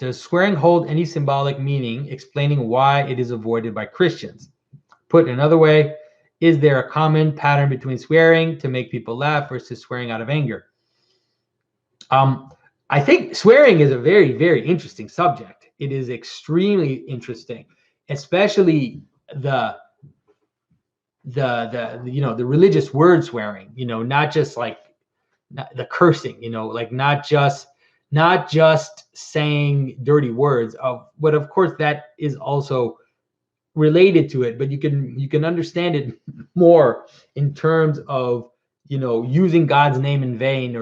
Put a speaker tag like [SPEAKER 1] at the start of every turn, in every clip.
[SPEAKER 1] Does swearing hold any symbolic meaning, explaining why it is avoided by Christians? Put another way, is there a common pattern between swearing to make people laugh versus swearing out of anger? I think swearing is a very, very interesting subject. It is extremely interesting, especially the religious word swearing, not just like the cursing, like not just saying dirty words, but of course that is also related to it, but you can understand it more in terms of using God's name in vain,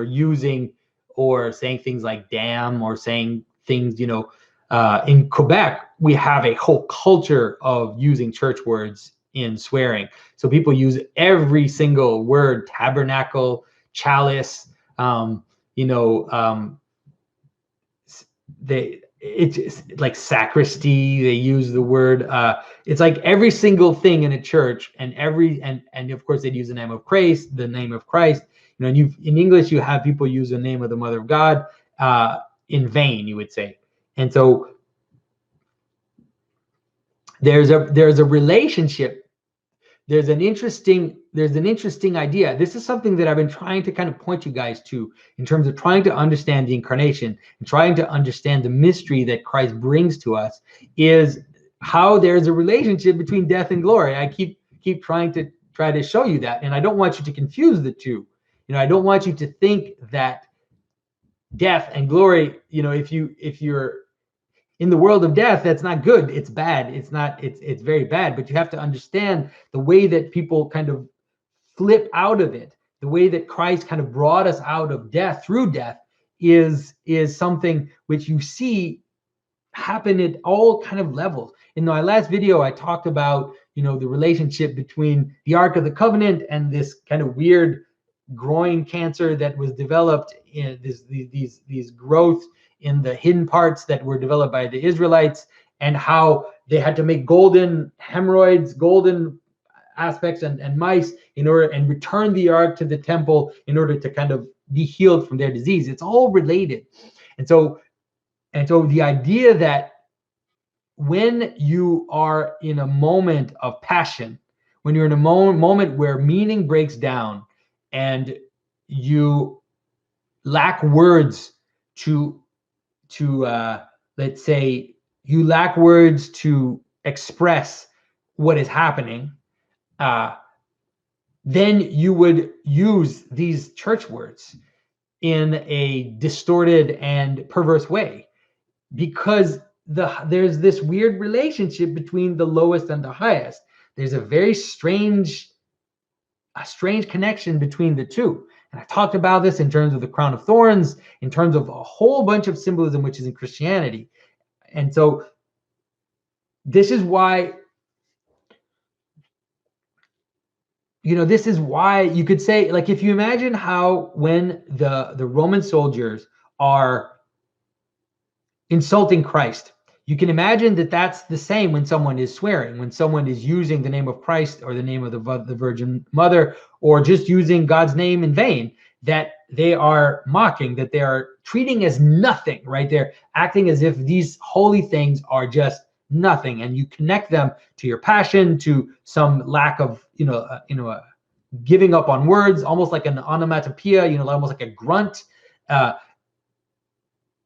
[SPEAKER 1] or saying things like damn, or saying things, in Quebec we have a whole culture of using church words in swearing. So people use every single word: tabernacle, chalice, it's like sacristy. They use the word, it's like every single thing in a church, and of course they'd use the name of Christ, and in English you have people use the name of the Mother of God in vain, you would say. And so there's a relationship. There's an interesting idea. This is something that I've been trying to kind of point you guys to in terms of trying to understand the incarnation and trying to understand the mystery that Christ brings to us, is how there's a relationship between death and glory. I keep trying to show you that, and I don't want you to confuse the two. I don't want you to think that death and glory, if you're in the world of death, that's not good. It's bad. It's very bad. But you have to understand the way that people kind of flip out of it, the way that Christ kind of brought us out of death through death is something which you see happen at all kind of levels. In my last video, I talked about, the relationship between the Ark of the Covenant and this kind of weird groin cancer that was developed in these growths in the hidden parts that were developed by the Israelites, and how they had to make golden hemorrhoids, golden aspects and mice and return the ark to the temple in order to kind of be healed from their disease. It's all related. And so the idea that when you are in a moment of passion, when you're in a moment where meaning breaks down and you lack words to let's say you lack words to express what is happening, then you would use these church words in a distorted and perverse way, because there's this weird relationship between the lowest and the highest. There's a very strange connection between the two. And I talked about this in terms of the crown of thorns, in terms of a whole bunch of symbolism which is in Christianity. And so this is why, this is why you could say, like, if you imagine how when the Roman soldiers are insulting Christ, you can imagine that that's the same when someone is swearing, when someone is using the name of Christ or the name of the Virgin Mother, or just using God's name in vain, that they are mocking, that they are treating as nothing, right? They're acting as if these holy things are just nothing, and you connect them to your passion, to some lack of, giving up on words, almost like an onomatopoeia, almost like a grunt.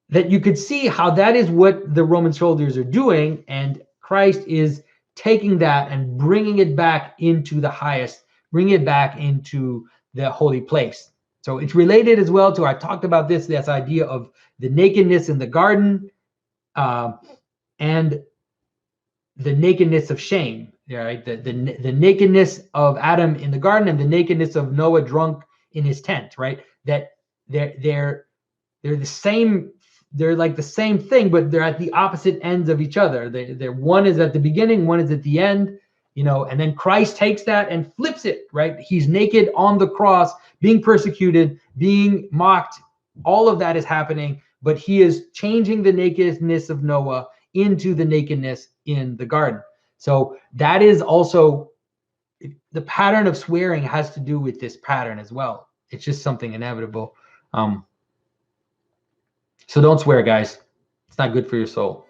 [SPEAKER 1] That you could see how that is what the Roman soldiers are doing, and Christ is taking that and bringing it back into the highest, bringing it back into the holy place. So it's related as well to, I talked about this idea of the nakedness in the garden, and the nakedness of shame, right? The nakedness of Adam in the garden, and the nakedness of Noah drunk in his tent, right? That they're the same. They're like the same thing, but they're at the opposite ends of each other. They're one is at the beginning, one is at the end, and then Christ takes that and flips it, right? He's naked on the cross, being persecuted, being mocked. All of that is happening, but he is changing the nakedness of Noah into the nakedness in the garden. So that is also, the pattern of swearing has to do with this pattern as well. It's just something inevitable. So don't swear, guys. It's not good for your soul.